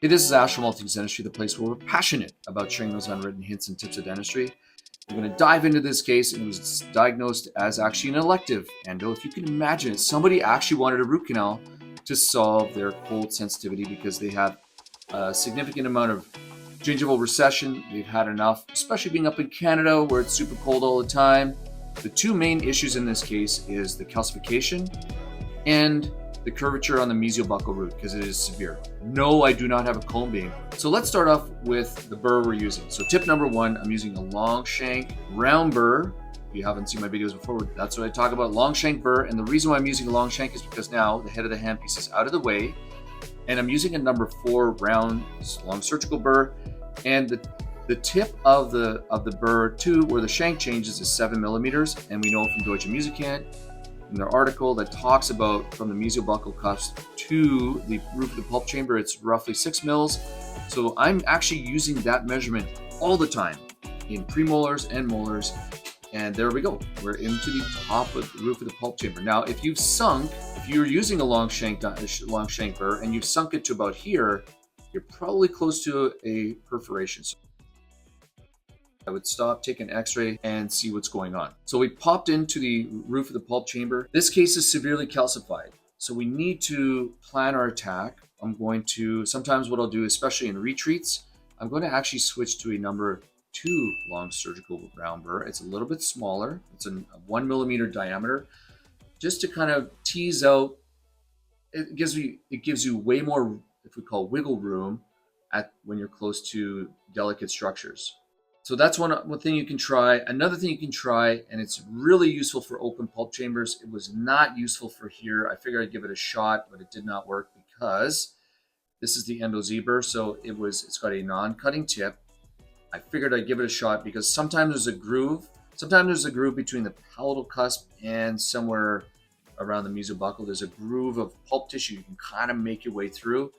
Hey, this is Ash from All Things Dentistry, the place where we're passionate about sharing those unwritten hints and tips of dentistry. We're going to dive into this case, and it was diagnosed as actually an elective endo. If you can imagine it, somebody actually wanted a root canal to solve their cold sensitivity because they have a significant amount of gingival recession. They've had enough, especially being up in Canada where it's super cold all the time. The two main issues in this case is the calcification and the curvature on the mesiobuccal root because it is severe. No, I do not have a cone beam. So let's start off with the burr we're using. So tip number one, I'm using a long shank round burr. If you haven't seen my videos before, that's what I talk about, long shank burr. And the reason why I'm using a long shank is because now the head of the handpiece is out of the way, and I'm using a number 4 round long surgical burr. And the tip of the burr to where the shank changes is 7 millimeters. And we know from Deutsche Musikhand in their article that talks about from the mesiobuccal cusp to the roof of the pulp chamber, it's roughly 6 mils. So I'm actually using that measurement all the time in premolars and molars. And there we go. We're into the top of the roof of the pulp chamber. Now, if you're using a long shank burr and you've sunk it to about here, you're probably close to a perforation. So I would stop, take an x-ray, and see what's going on. So we popped into the roof of the pulp chamber. This case is severely calcified. So we need to plan our attack. Sometimes what I'll do, especially in retreats, I'm going to actually switch to a number 2 long surgical round burr. It's a little bit smaller. It's a 1 millimeter diameter, just to kind of tease out. It gives you way more, if we call, wiggle room when you're close to delicate structures. So that's one thing you can try. Another thing you can try, and it's really useful for open pulp chambers. It was not useful for here. I figured I'd give it a shot, but it did not work because this is the endo zebra. So it's got a non-cutting tip. I figured I'd give it a shot because sometimes there's a groove. Sometimes there's a groove between the palatal cusp and somewhere around the mesiobuccal. There's a groove of pulp tissue you can kind of make your way through.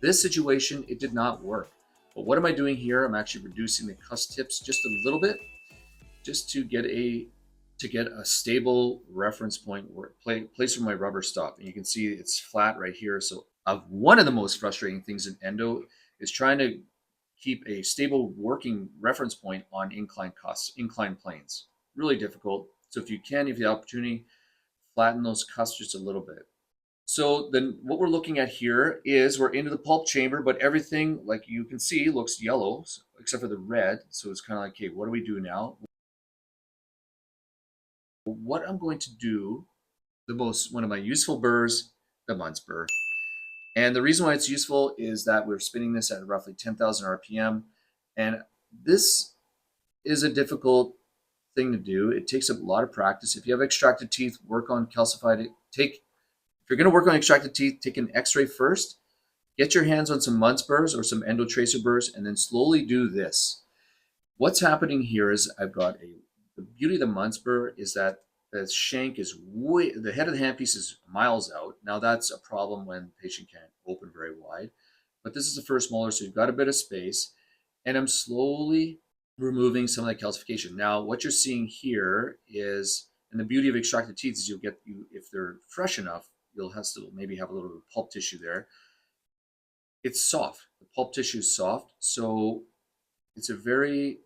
This situation, it did not work. But what am I doing here? I'm actually reducing the cusp tips just a little bit, just to get a stable reference point place where my rubber stop. And you can see it's flat right here. So one of the most frustrating things in endo is trying to keep a stable working reference point on inclined planes. Really difficult. So if you have the opportunity, flatten those cusps just a little bit. So then what we're looking at here is we're into the pulp chamber, but everything, like you can see, looks yellow, except for the red. So it's kind of like, okay, what do we do now? What I'm going to do, one of my useful burrs, the Muntz burr. And the reason why it's useful is that we're spinning this at roughly 10,000 RPM. And this is a difficult thing to do. It takes a lot of practice. If you have extracted teeth, work on calcified. If you're going to work on extracted teeth, take an x-ray first. Get your hands on some Muntz burrs or some endo tracer burrs, and then slowly do this. What's happening here is the beauty of the Muntz burr is that the shank is the head of the handpiece is miles out. Now that's a problem when the patient can't open very wide, but this is the first molar, so you've got a bit of space, and I'm slowly removing some of that calcification. Now what you're seeing here is, and the beauty of extracted teeth is if they're fresh enough, you'll maybe have a little bit of pulp tissue there. It's soft. The pulp tissue is soft, so it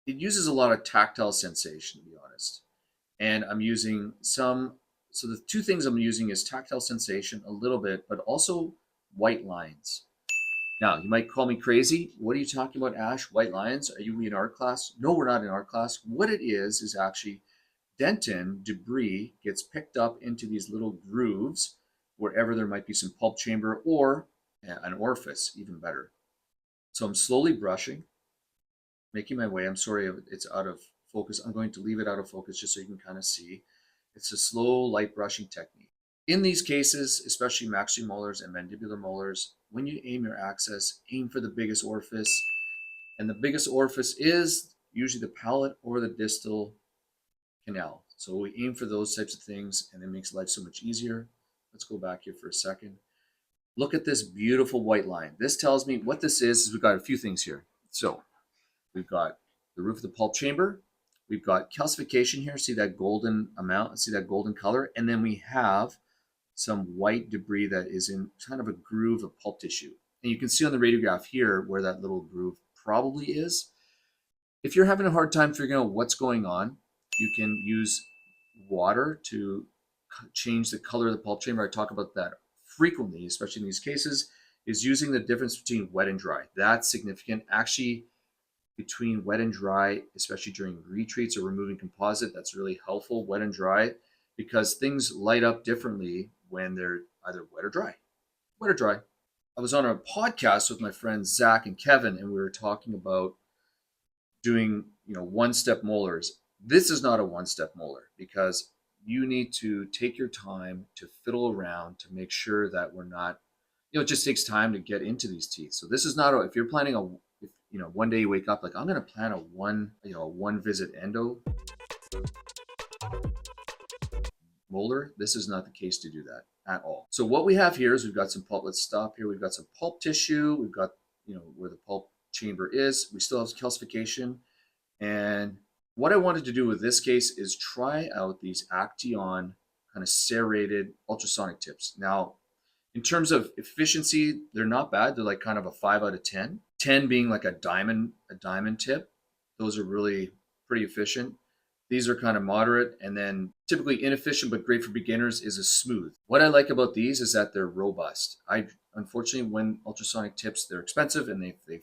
uses a lot of tactile sensation, to be honest. And I'm using so the two things I'm using is tactile sensation a little bit, but also white lines. Now, you might call me crazy. What are you talking about, Ash? White lines? Are you in art class? No, we're not in art class. What it is actually dentin debris gets picked up into these little grooves wherever there might be some pulp chamber or an orifice, even better. So I'm slowly brushing, making my way. I'm sorry if it's out of focus. I'm going to leave it out of focus just so you can kind of see. It's a slow, light brushing technique. In these cases, especially maxillary molars and mandibular molars, when you aim your access, aim for the biggest orifice. And the biggest orifice is usually the palate or the distal canal. So we aim for those types of things, and it makes life so much easier. Let's go back here for a second. Look at this beautiful white line. This tells me what this is we've got a few things here. So we've got the roof of the pulp chamber. We've got calcification here. See that golden amount? See that golden color? And then we have some white debris that is in kind of a groove of pulp tissue. And you can see on the radiograph here where that little groove probably is. If you're having a hard time figuring out what's going on, you can use water to change the color of the pulp chamber. I talk about that frequently, especially in these cases, is using the difference between wet and dry. That's significant. Actually, between wet and dry, especially during retreats or removing composite, that's really helpful, wet and dry, because things light up differently when they're either wet or dry. Wet or dry. I was on a podcast with my friends Zach and Kevin, and we were talking about doing, one-step molars. This is not a one-step molar because you need to take your time to fiddle around to make sure that we're not, it just takes time to get into these teeth. So this is not if you're planning one day you wake up like I'm going to plan a one visit endo molar. This is not the case to do that at all. So what we have here is we've got some pulp. Let's stop here. We've got some pulp tissue. We've got, where the pulp chamber is. We still have calcification. And what I wanted to do with this case is try out these Action kind of serrated ultrasonic tips. Now, in terms of efficiency, they're not bad. They're like kind of a 5 out of 10. 10 being like a diamond tip. Those are really pretty efficient. These are kind of moderate, and then typically inefficient but great for beginners is a smooth. What I like about these is that they're robust. Unfortunately, when ultrasonic tips, they're expensive and they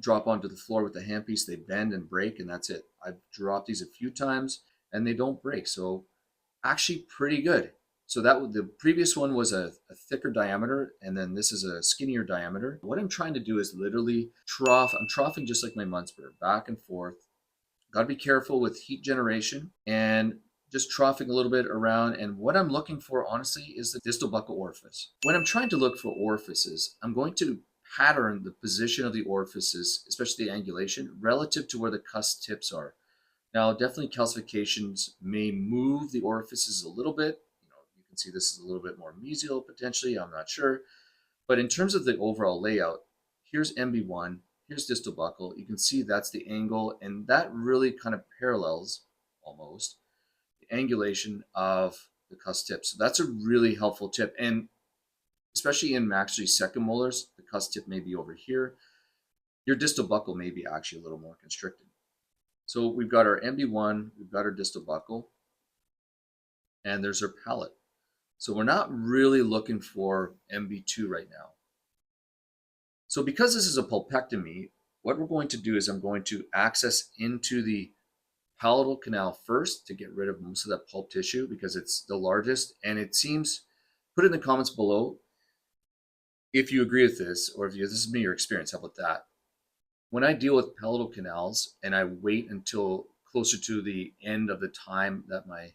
drop onto the floor with the handpiece, they bend and break, and that's it. I've dropped these a few times and they don't break. So actually pretty good. So the previous one was a thicker diameter, and then this is a skinnier diameter. What I'm trying to do is literally trough. I'm troughing just like my Munzber, back and forth. Got to be careful with heat generation and just troughing a little bit around. And what I'm looking for, honestly, is the distal buccal orifice. When I'm trying to look for orifices, I'm going to pattern the position of the orifices, especially the angulation, relative to where the cusp tips are. Now, definitely calcifications may move the orifices a little bit. You can see this is a little bit more mesial potentially, I'm not sure. But in terms of the overall layout, here's MB1, here's distal buccal. You can see that's the angle, and that really kind of parallels almost the angulation of the cusp tip. So that's a really helpful tip. And especially in maxillary second molars, the cusp tip may be over here. Your distal buccal may be actually a little more constricted. So we've got our MB1, we've got our distal buccal, and there's our palate. So we're not really looking for MB2 right now. So because this is a pulpectomy, what we're going to do is I'm going to access into the palatal canal first to get rid of most of that pulp tissue because it's the largest. And it seems, put it in the comments below if you agree with this, or if this has been your experience. How about that? When I deal with palatal canals and I wait until closer to the end of the time that my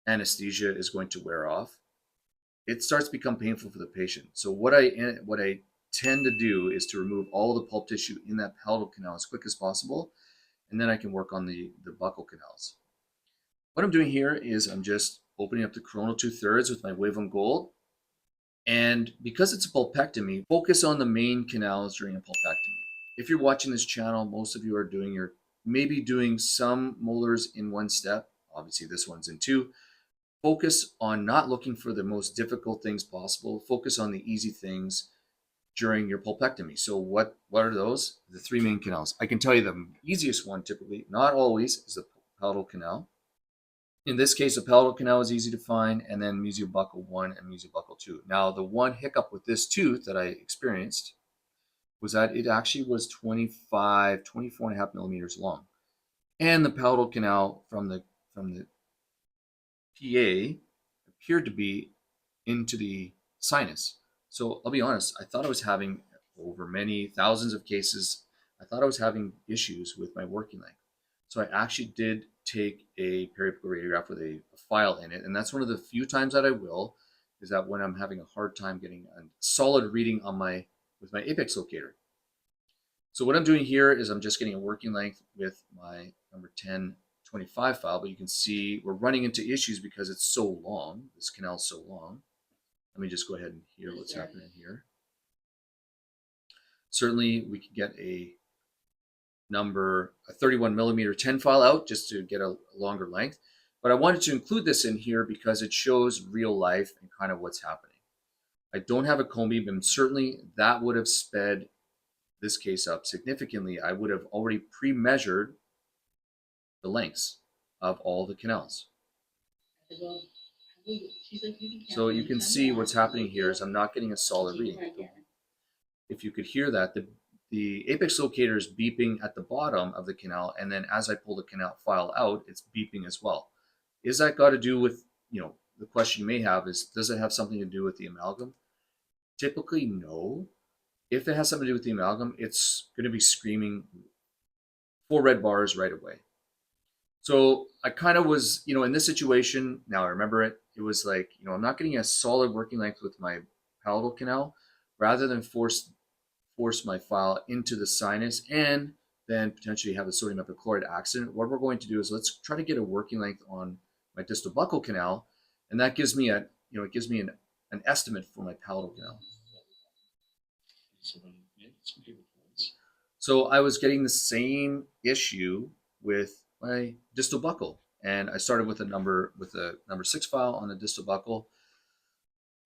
anesthesia is going to wear off, it starts to become painful for the patient. So what I tend to do is to remove all the pulp tissue in that palatal canal as quick as possible, and then I can work on the buccal canals. What I'm doing here is I'm just opening up the coronal 2/3 with my Waveland Gold. And because it's a pulpectomy, focus on the main canals during a pulpectomy. If you're watching this channel, most of you are maybe doing some molars in one step. Obviously, this one's in two. Focus on not looking for the most difficult things possible. Focus on the easy things during your pulpectomy. So what are those? The three main canals. I can tell you the easiest one typically, not always, is the palatal canal. In this case, the palatal canal is easy to find, and then mesiobuccal 1 and mesiobuccal 2. Now, the one hiccup with this tooth that I experienced was that it actually was 24.5 millimeters long. And the palatal canal from the PA appeared to be into the sinus. So I'll be honest, I thought I was having, over many thousands of cases, I thought I was having issues with my working length. So I actually did take a periapical radiograph with a file in it. And that's one of the few times that I will, is that when I'm having a hard time getting a solid reading on with my apex locator. So what I'm doing here is I'm just getting a working length with my number 1025 file, but you can see we're running into issues because it's so long. This canal is so long. Let me just go ahead and hear what's happening here. Certainly, we could get a 31 millimeter 10 file out just to get a longer length. But I wanted to include this in here because it shows real life and kind of what's happening. I don't have a cone beam, and certainly that would have sped this case up significantly. I would have already pre-measured the lengths of all the canals. So you can see what's happening here is I'm not getting a solid reading. If you could hear that, the apex locator is beeping at the bottom of the canal, and then as I pull the canal file out, it's beeping as well. Is that got to do with, the question you may have is, does it have something to do with the amalgam? Typically, no. If it has something to do with the amalgam, it's going to be screaming 4 red bars right away. So I kind of was, in this situation, now I remember it, it was like, I'm not getting a solid working length with my palatal canal. Rather than force my file into the sinus and then potentially have a sodium epichlorite accident, what we're going to do is let's try to get a working length on my distal buccal canal, and that gives me it gives me an estimate for my palatal canal. So I was getting the same issue with my distal buccal, and I started with a number 6 file on the distal buccal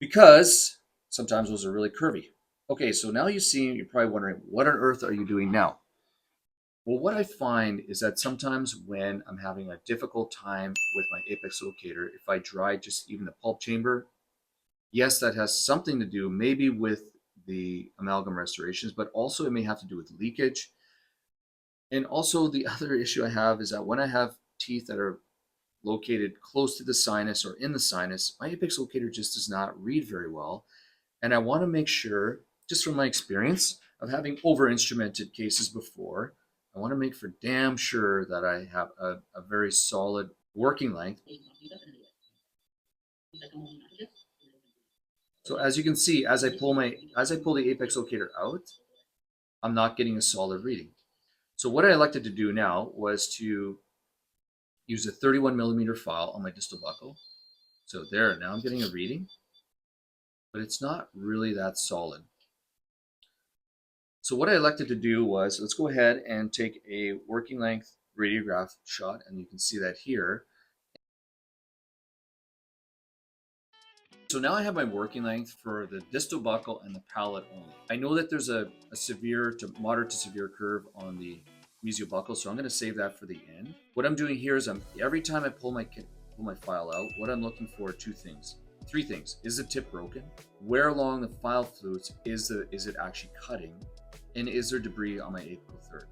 because sometimes those are really curvy. Okay, so now you're probably wondering, what on earth are you doing now? Well, what I find is that sometimes when I'm having a difficult time with my apex locator, if I dry just even the pulp chamber, yes, that has something to do maybe with the amalgam restorations, but also it may have to do with leakage. And also the other issue I have is that when I have teeth that are located close to the sinus or in the sinus, my apex locator just does not read very well. And I want to make sure, just from my experience of having over-instrumented cases before, I want to make for damn sure that I have a very solid working length. So as you can see, as I pull the apex locator out, I'm not getting a solid reading. So what I elected to do now was to use a 31 millimeter file on my distal buccal. So there, now I'm getting a reading, but it's not really that solid. So what I elected to do was, let's go ahead and take a working length radiograph shot, and you can see that here. So now I have my working length for the distal buccal and the palate only. I know that there's a severe to moderate to severe curve on the mesiobuccal, so I'm going to save that for the end. What I'm doing here is every time I pull my file out, what I'm looking for are 3 things. Is the tip broken? Where along the file flutes is it actually cutting? And is there debris on my apical third?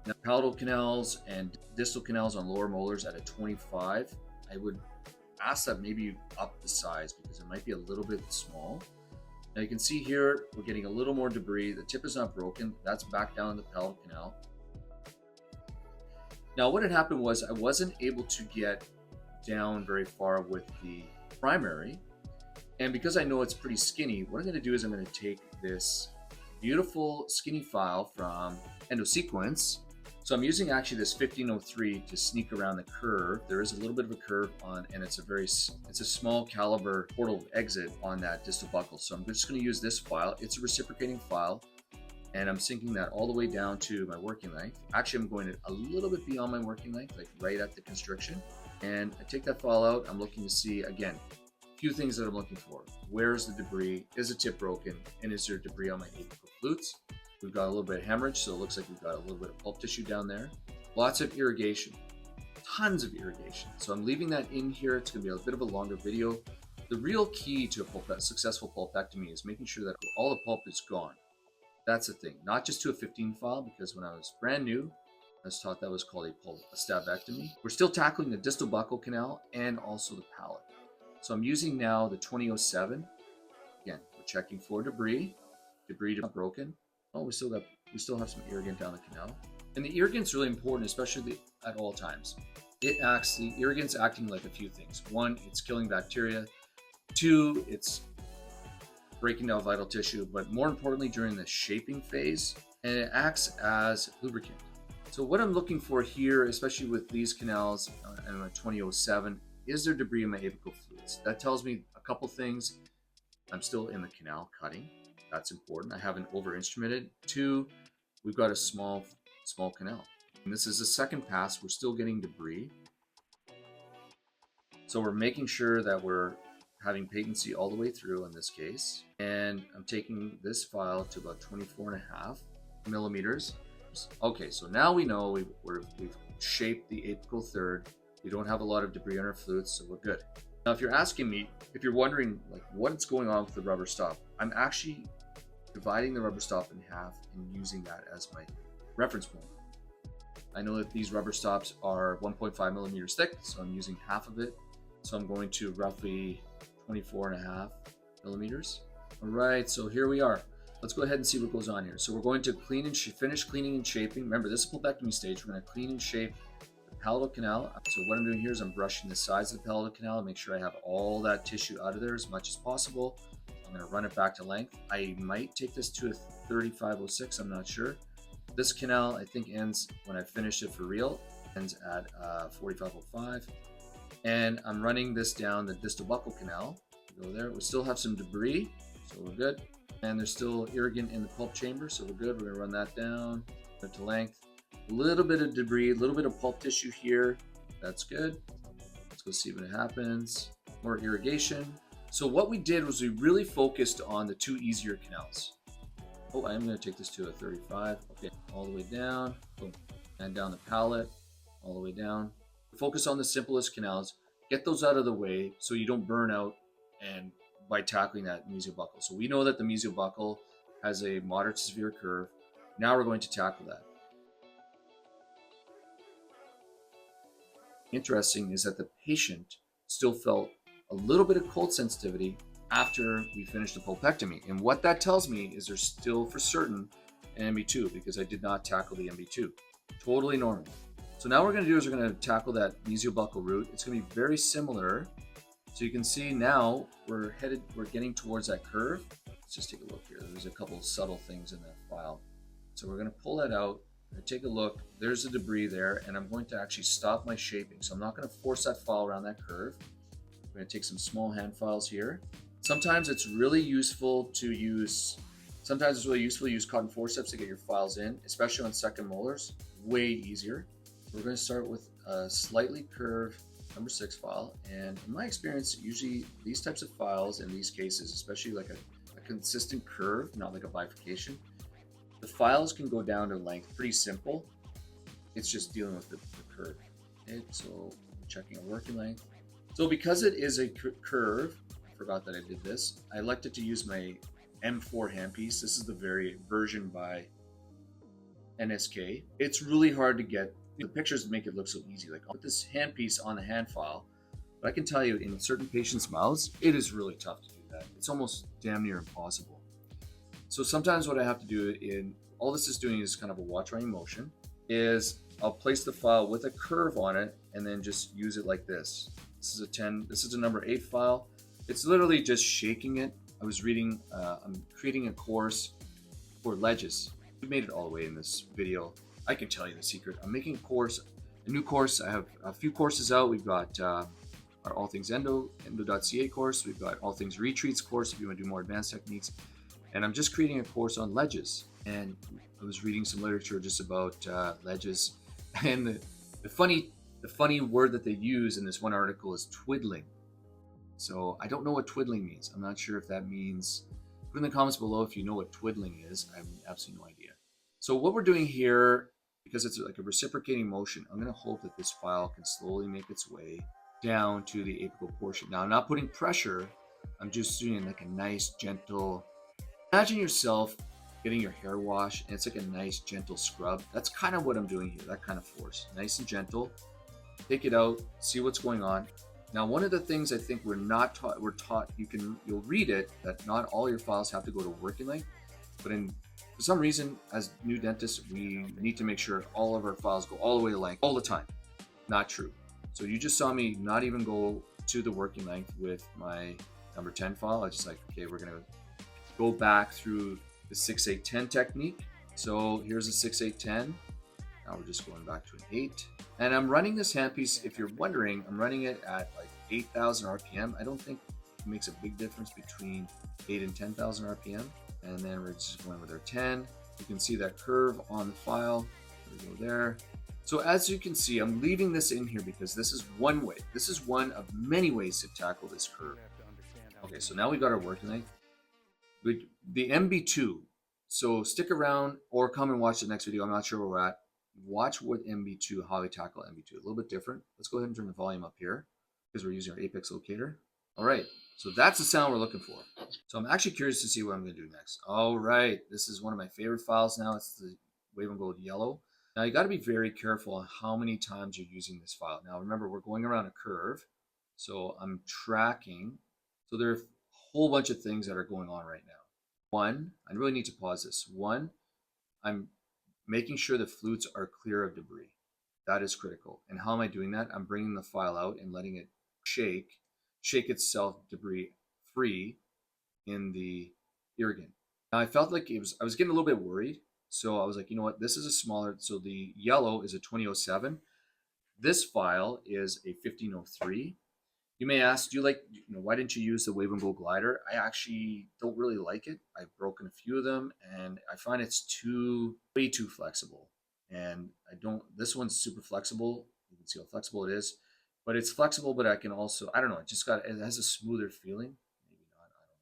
Now, palatal canals and distal canals on lower molars at a 25, I would ask that maybe you up the size because it might be a little bit small. Now you can see here, we're getting a little more debris. The tip is not broken. That's back down in the palatal canal. Now what had happened was I wasn't able to get down very far with the primary. And because I know it's pretty skinny, what I'm going to do is I'm going to take this beautiful skinny file from Endosequence. So I'm using actually this 1503 to sneak around the curve. There is a little bit of a curve on, and it's a small caliber portal exit on that distal buccal. So I'm just going to use this file. It's a reciprocating file, and I'm sinking that all the way down to my working length. Actually, I'm going a little bit beyond my working length, like right at the constriction. And I take that file out. I'm looking to see, again, a few things that I'm looking for. Where is the debris? Is the tip broken? And is there debris on my apical flutes? We've got a little bit of hemorrhage, so it looks like we've got a little bit of pulp tissue down there. Lots of irrigation, tons of irrigation. So I'm leaving that in here. It's going to be a bit of a longer video. The real key to a successful pulpectomy is making sure that all the pulp is gone. That's the thing, not just to a 15 file, because when I was brand new, I was taught that was called a stabectomy. We're still tackling the distal buccal canal and also the palate. So I'm using now the 2007. Again, we're checking for debris. Debris not broken. Oh, we still have some irrigant down the canal. And the irrigant's really important, especially at all times. The irrigant's acting like a few things. 1, it's killing bacteria. 2, it's breaking down vital tissue, but more importantly during the shaping phase, and it acts as lubricant. So what I'm looking for here, especially with these canals and my 2007, is there debris in my apical fluids? That tells me a couple things. I'm still in the canal cutting. That's important. I haven't over-instrumented. 2, we've got a small canal. And this is the second pass. We're still getting debris. So we're making sure that we're having patency all the way through in this case. And I'm taking this file to about 24.5 millimeters. Okay, so now we know we've shaped the apical third. We don't have a lot of debris on our flutes, so we're good. Now, if you're asking me, if you're wondering like what's going on with the rubber stop, I'm actually dividing the rubber stop in half and using that as my reference point. I know that these rubber stops are 1.5 millimeters thick, so I'm using half of it. So I'm going to roughly 24.5 millimeters. All right, so here we are. Let's go ahead and see what goes on here. So we're going to clean and finish cleaning and shaping. Remember, this is pulpectomy stage. We're going to clean and shape the palatal canal. So what I'm doing here is I'm brushing the sides of the palatal canal, make sure I have all that tissue out of there as much as possible. I'm going to run it back to length. I might take this to a 3506, I'm not sure. This canal, I think, ends when I finish it for real, ends at 4505. And I'm running this down the distal buccal canal. Go there. We still have some debris, so we're good. And there's still irrigant in the pulp chamber, so we're good. We're gonna run that down to length. A little bit of debris, a little bit of pulp tissue here. That's good. Let's go see what happens. More irrigation. So what we did was we really focused on the two easier canals. Oh, I'm gonna take this to a 35. Okay, all the way down. Boom. And down the palate, all the way down. Focus on the simplest canals. Get those out of the way so you don't burn out and by tackling that mesial buccal. So we know that the mesial buccal has a moderate to severe curve. Now we're going to tackle that. Interesting is that the patient still felt a little bit of cold sensitivity after we finished the pulpectomy. And what that tells me is there's still for certain an MB2 because I did not tackle the MB2. Totally normal. So now what we're going to do is we're going to tackle that mesial buccal root. It's going to be very similar. So you can see now we're getting towards that curve. Let's just take a look here. There's a couple of subtle things in that file. So we're going to pull that out and take a look. There's the debris there, and I'm going to actually stop my shaping. So I'm not going to force that file around that curve. I'm going to take some small hand files here. Sometimes it's really useful to use cotton forceps to get your files in, especially on second molars. Way easier. We're going to start with a slightly curved number 6 file, and in my experience, usually these types of files in these cases, especially like a consistent curve, not like a bifurcation, the files can go down to length pretty simple. It's just dealing with the curve. Okay, so checking a working length. So because it is a curve, I forgot that I did this, I elected to use my M4 handpiece. This is the version by NSK. It's really hard to get. The pictures make it look so easy. Like I'll put this handpiece on the hand file, but I can tell you in certain patients' mouths, it is really tough to do that. It's almost damn near impossible. So sometimes what I have to do all this is doing is kind of a watch running motion, is I'll place the file with a curve on it and then just use it like this. This is a number 8 file. It's literally just shaking it. I'm creating a course for ledges. We made it all the way in this video. I can tell you the secret. I'm making a new course. I have a few courses out. We've got our allthingsendo.ca course. We've got all things retreats course if you want to do more advanced techniques. And I'm just creating a course on ledges. And I was reading some literature just about ledges. And the funny word that they use in this one article is twiddling. So I don't know what twiddling means. I'm not sure if that means. Put in the comments below if you know what twiddling is. I have absolutely no idea. So what we're doing here, because it's like a reciprocating motion, I'm going to hope that this file can slowly make its way down to the apical portion. Now, I'm not putting pressure. I'm just doing like a nice, gentle. Imagine yourself getting your hair washed, and it's like a nice, gentle scrub. That's kind of what I'm doing here, that kind of force. Nice and gentle. Take it out, see what's going on. Now, one of the things I think we're taught, you'll read it, that not all your files have to go to working length, but for some reason, as new dentists, we need to make sure all of our files go all the way to length all the time. Not true. So you just saw me not even go to the working length with my number 10 file. I just like, okay, we're gonna go back through the 6-8-10 technique. So here's a 6-8-10. Now we're just going back to an 8. And I'm running this handpiece, if you're wondering, I'm running it at like 8,000 RPM. I don't think it makes a big difference between 8 and 10,000 RPM. And then we're just going with our 10. You can see that curve on the file. We go there. So as you can see, I'm leaving this in here because this is one way. This is one of many ways to tackle this curve. Okay, so now we got our working length. The MB2. So stick around or come and watch the next video. I'm not sure where we're at. Watch what MB2, how we tackle MB2. A little bit different. Let's go ahead and turn the volume up here because we're using our apex locator. All right, so that's the sound we're looking for. So I'm actually curious to see what I'm going to do next. All right, this is one of my favorite files now. It's the Wave and Gold Yellow. Now you got to be very careful on how many times you're using this file. Now remember, we're going around a curve, so I'm tracking. So there are a whole bunch of things that are going on right now. One, I really need to pause this. One, I'm making sure the flutes are clear of debris. That is critical. And how am I doing that? I'm bringing the file out and letting it shake itself debris free in the irrigant. Now I felt like I was getting a little bit worried. So I was like, you know what? This is a smaller, so the yellow is a 2007. This file is a 1503. You may ask, do you like, why didn't you use the Wave and Go glider? I actually don't really like it. I've broken a few of them and I find it's way too flexible. And this one's super flexible. You can see how flexible it is, but it's flexible, but I can also, I don't know, it has a smoother feeling. Maybe not, I don't know.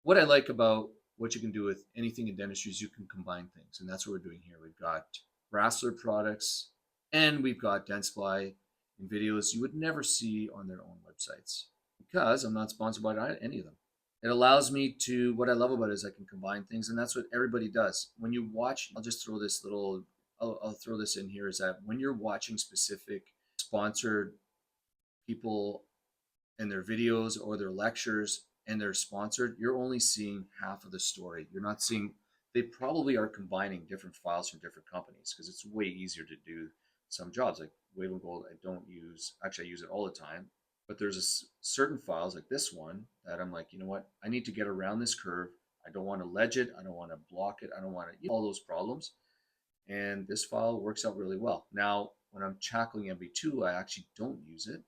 What I like about what you can do with anything in dentistry is you can combine things. And that's what we're doing here. We've got Rassler products and we've got Dentsply in videos you would never see on their own websites because I'm not sponsored by any of them. It allows me to, what I love about it is I can combine things, and that's what everybody does. When you watch, I'll just throw this little, I'll throw this in here, is that when you're watching specific sponsored people and their videos or their lectures and they're sponsored, you're only seeing half of the story. You're not seeing, they probably are combining different files from different companies because it's way easier to do some jobs. Like Wave and Gold, I don't use, actually I use it all the time, but there's certain files like this one that I'm like, you know what, I need to get around this curve. I don't want to ledge it. I don't want to block it. I don't want to, all those problems. And this file works out really well. Now, when I'm tackling MB2, I actually don't use it,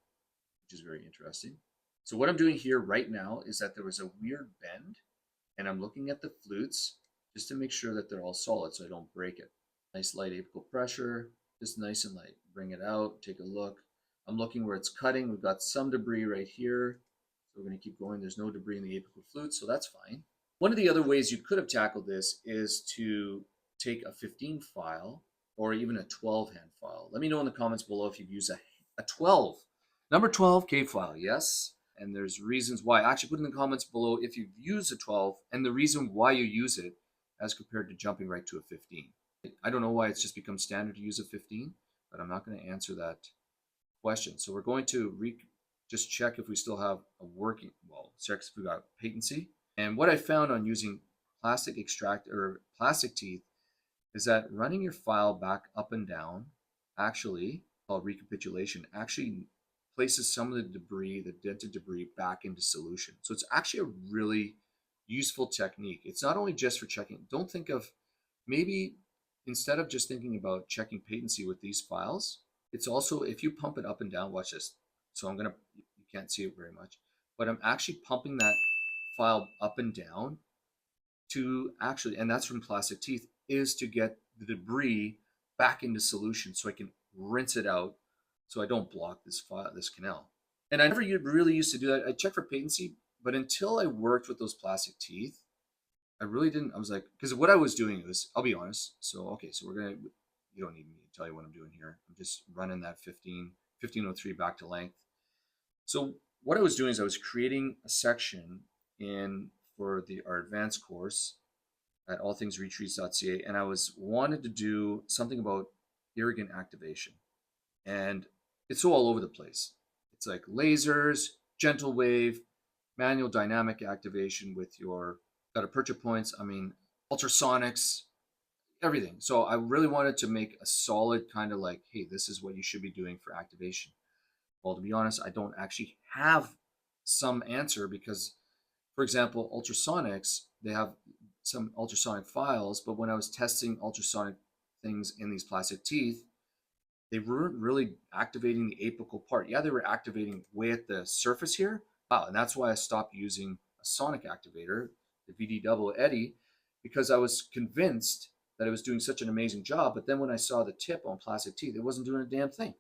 which is very interesting. So what I'm doing here right now is that there was a weird bend and I'm looking at the flutes just to make sure that they're all solid so I don't break it. Nice light apical pressure, just nice and light. Bring it out, take a look. I'm looking where it's cutting. We've got some debris right here. So we're going to keep going. There's no debris in the apical flute, so that's fine. One of the other ways you could have tackled this is to take a 15 file or even a 12 hand file. Let me know in the comments below if you've used a 12. Number 12 K file, yes. And there's reasons why. Actually, put in the comments below if you've used a 12 and the reason why you use it as compared to jumping right to a 15. I don't know why it's just become standard to use a 15, but I'm not going to answer that question. So we're going to just check if we still have a working, well, check if we got patency. And what I found on using plastic extract or plastic teeth is that running your file back up and down, actually called recapitulation, actually places some of the debris, the dented debris, back into solution. So it's actually a really useful technique. It's not only just for checking, don't think of, maybe instead of just thinking about checking patency with these files, it's also, if you pump it up and down, watch this. So you can't see it very much, but I'm actually pumping that file up and down to actually, and that's from plastic teeth, is to get the debris back into solution so I can rinse it out so I don't block this canal. And I never really used to do that. I checked for patency, but until I worked with those plastic teeth, I really didn't. I was like, because what I was doing was, I'll be honest. So, okay, so you don't need me to tell you what I'm doing here. I'm just running that 1503 back to length. So what I was doing is I was creating a section for our advanced course at allthingsendo.ca, and I wanted to do something about irrigant activation. And it's so all over the place. It's like lasers, gentle wave, manual dynamic activation with your got a purchase points, ultrasonics, everything. So I really wanted to make a solid kind of like, hey, this is what you should be doing for activation. Well, to be honest, I don't actually have some answer because, for example, ultrasonics, they have some ultrasonic files, but when I was testing ultrasonic things in these plastic teeth, they weren't really activating the apical part. Yeah, they were activating way at the surface here. Wow, and that's why I stopped using a sonic activator, the VD double Eddy, because I was convinced that it was doing such an amazing job. But then when I saw the tip on plastic teeth, it wasn't doing a damn thing.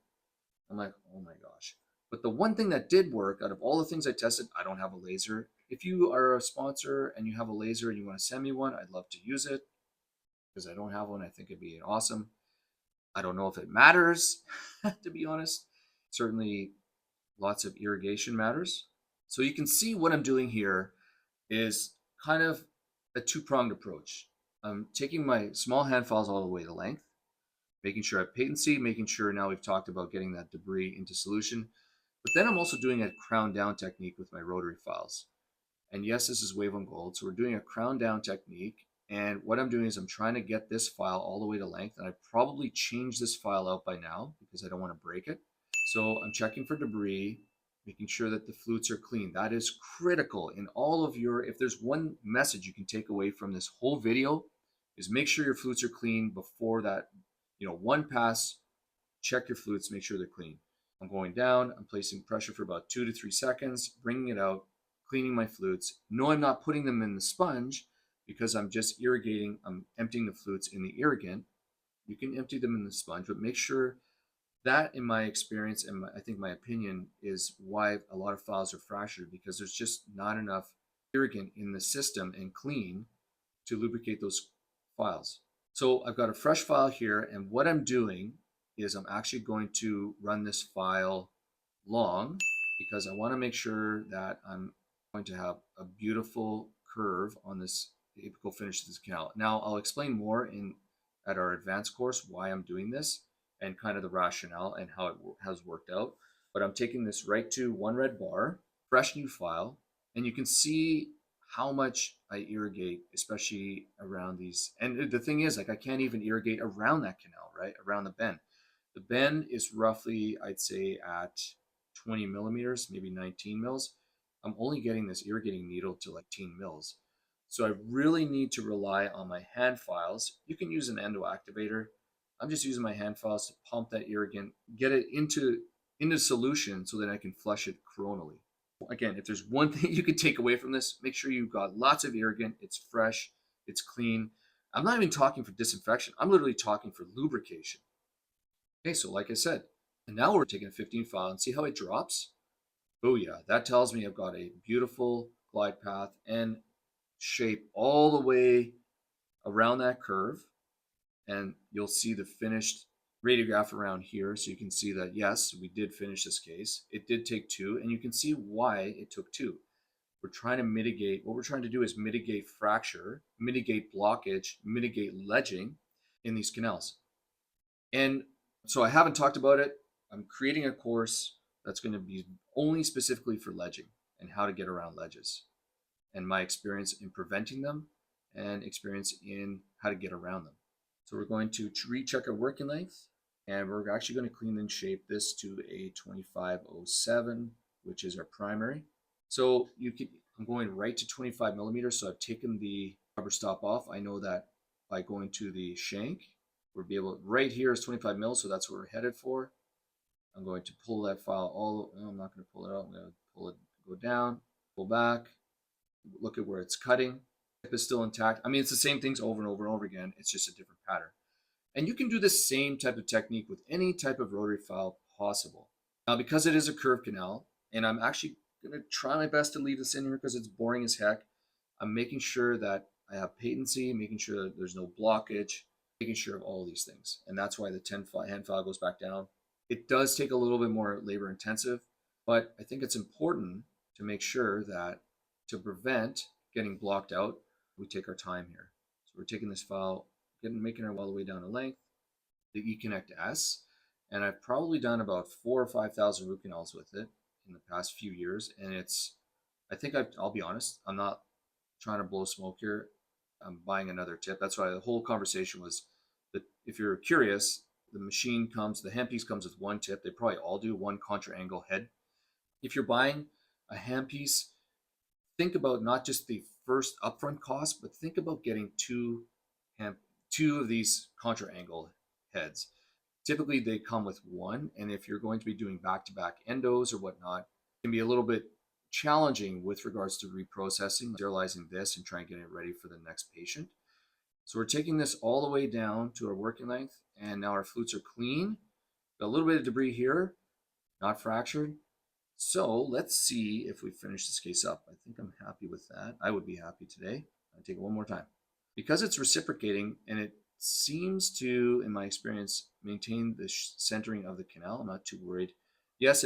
I'm like, oh my gosh. But the one thing that did work out of all the things I tested, I don't have a laser. If you are a sponsor and you have a laser and you want to send me one, I'd love to use it because I don't have one. I think it'd be awesome. I don't know if it matters, to be honest. Certainly, lots of irrigation matters. So you can see what I'm doing here is kind of a two-pronged approach. I'm taking my small hand files all the way to length, making sure I have patency, making sure now we've talked about getting that debris into solution. But then I'm also doing a crown down technique with my rotary files. And yes, this is wave on gold. So we're doing a crown down technique. And what I'm doing is I'm trying to get this file all the way to length. And I probably changed this file out by now because I don't want to break it. So I'm checking for debris, making sure that the flutes are clean. That is critical in all of your, if there's one message you can take away from this whole video, is make sure your flutes are clean before that, one pass, check your flutes, make sure they're clean. I'm going down, I'm placing pressure for about 2 to 3 seconds, bringing it out, cleaning my flutes. No, I'm not putting them in the sponge because I'm just irrigating, I'm emptying the flutes in the irrigant. You can empty them in the sponge, but make sure that, in my experience and I think my opinion, is why a lot of files are fractured, because there's just not enough irrigant in the system and clean to lubricate those files. So I've got a fresh file here, and what I'm doing is I'm actually going to run this file long because I want to make sure that I'm going to have a beautiful curve on this apical finish of this canal. Now I'll explain more at our advanced course why I'm doing this and kind of the rationale and how it has worked out. But I'm taking this right to one red bar, fresh new file, and you can see how much I irrigate, especially around these. And the thing is, like, I can't even irrigate around that canal, right? Around the bend. The bend is roughly, I'd say, at 20 millimeters, maybe 19 mils. I'm only getting this irrigating needle to like 18 mils. So I really need to rely on my hand files. You can use an endo activator. I'm just using my hand files to pump that irrigant, get it into solution so that I can flush it coronally. Again, if there's one thing you can take away from this, make sure you've got lots of irrigant, it's fresh, it's clean. I'm not even talking for disinfection. I'm literally talking for lubrication. Okay, so like I said, and now we're taking a 15 file and see how it drops. Oh yeah, that tells me I've got a beautiful glide path and shape all the way around that curve. And you'll see the finished radiograph around here. So you can see that, yes, we did finish this case. It did take 2, and you can see why it took 2. We're trying to mitigate, what we're trying to do is mitigate fracture, mitigate blockage, mitigate ledging in these canals. And so I haven't talked about it. I'm creating a course that's going to be only specifically for ledging and how to get around ledges and my experience in preventing them and experience in how to get around them. So we're going to recheck our working length, and we're actually going to clean and shape this to a 2507, which is our primary. So I'm going right to 25 millimeters. So I've taken the rubber stop off. I know that by going to the shank, we'll be able, right here is 25 mils. So that's what we're headed for. I'm going to pull that file I'm not going to pull it out. I'm going to pull it, go down, pull back, look at where it's cutting. Tip is still intact. I mean, it's the same things over and over and over again. It's just a different pattern. And you can do the same type of technique with any type of rotary file possible. Now, because it is a curved canal, and I'm actually going to try my best to leave this in here because it's boring as heck, I'm making sure that I have patency, making sure that there's no blockage, making sure of all these things. And that's why the 10 hand file goes back down. It does take a little bit more labor intensive, but I think it's important to make sure that to prevent getting blocked out, we take our time here. So we're taking this file, making our all the way down to length, the eConnect S, and I've probably done about 4,000 or 5,000 root canals with it in the past few years. And I'll be honest, I'm not trying to blow smoke here. I'm buying another tip. That's why the whole conversation was that if you're curious, the handpiece comes with one tip. They probably all do, one contra angle head. If you're buying a handpiece, think about not just the first upfront cost, but think about getting two of these contra angle heads. Typically they come with one, and if you're going to be doing back-to-back endos or whatnot, it can be a little bit challenging with regards to reprocessing, sterilizing this and trying to get it ready for the next patient. So we're taking this all the way down to our working length, and now our flutes are clean. Got a little bit of debris here, not fractured. So let's see if we finish this case up. I think I'm happy with that. I would be happy today. I'll take it one more time. Because it's reciprocating and it seems to, in my experience, maintain the centering of the canal, I'm not too worried. Yes,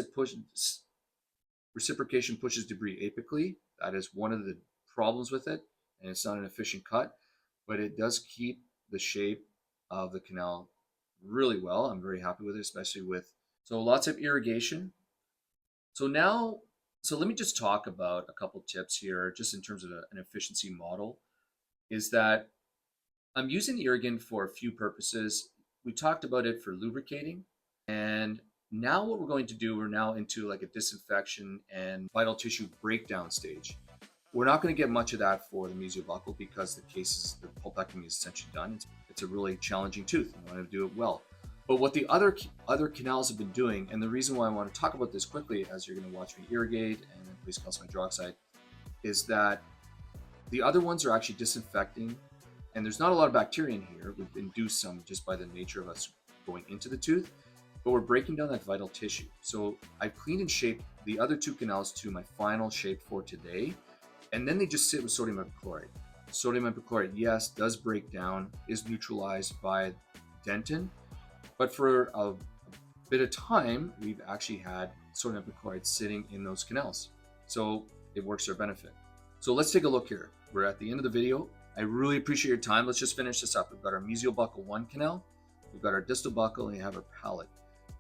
reciprocation pushes debris apically. That is one of the problems with it, and it's not an efficient cut, but it does keep the shape of the canal really well. I'm very happy with it, especially with, so lots of irrigation. So now, so let me just talk about a couple tips here, just in terms of an efficiency model, is that I'm using irrigant for a few purposes. We talked about it for lubricating, and now what we're going to do, we're now into like a disinfection and vital tissue breakdown stage. We're not going to get much of that for the mesiobuccal because the pulpectomy is essentially done. It's a really challenging tooth. I want to do it well. But what the other canals have been doing, and the reason why I want to talk about this quickly as you're going to watch me irrigate and then place calcium hydroxide, is that the other ones are actually disinfecting, and there's not a lot of bacteria in here. We've induced some just by the nature of us going into the tooth, but we're breaking down that vital tissue. So I've cleaned and shaped the other two canals to my final shape for today, and then they just sit with sodium hypochlorite. Sodium hypochlorite, yes, does break down, is neutralized by dentin, but for a bit of time, we've actually had sodium hypochlorite sitting in those canals. So it works to our benefit. So let's take a look here. We're at the end of the video. I really appreciate your time. Let's just finish this up. We've got our mesiobuccal 1 canal, we've got our distal buccal, and we have our palate.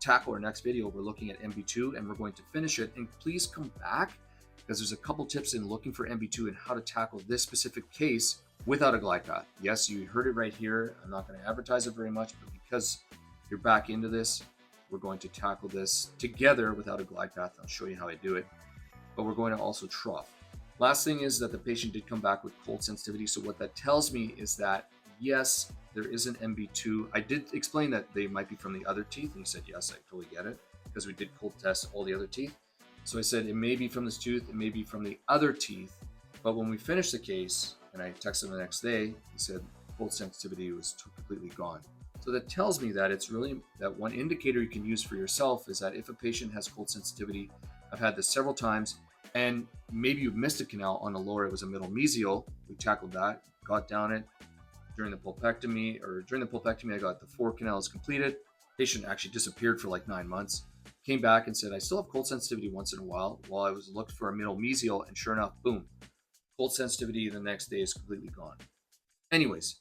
Tackle our next video, we're looking at MB2, and we're going to finish it. And please come back, because there's a couple tips in looking for MB2 and how to tackle this specific case without a glide path. Yes, you heard it right here. I'm not going to advertise it very much, but because you're back into this, we're going to tackle this together without a glide path. I'll show you how I do it, but we're going to also trough. Last thing is that the patient did come back with cold sensitivity. So what that tells me is that, yes, there is an MB2. I did explain that they might be from the other teeth, and he said, yes, I totally get it, because we did cold test all the other teeth. So I said, it may be from this tooth, it may be from the other teeth. But when we finished the case, and I texted him the next day, he said cold sensitivity was completely gone. So that tells me that it's really, that one indicator you can use for yourself is that if a patient has cold sensitivity, I've had this several times, and maybe you've missed a canal on a lower, it was a middle mesial. We tackled that, got down it during the pulpectomy, I got the 4 canals completed. Patient actually disappeared for like 9 months. Came back and said, I still have cold sensitivity once in a while I was looked for a middle mesial, and sure enough, boom, cold sensitivity the next day is completely gone. Anyways,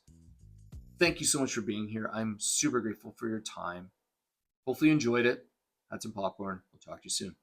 thank you so much for being here. I'm super grateful for your time. Hopefully you enjoyed it. Had some popcorn. We'll talk to you soon.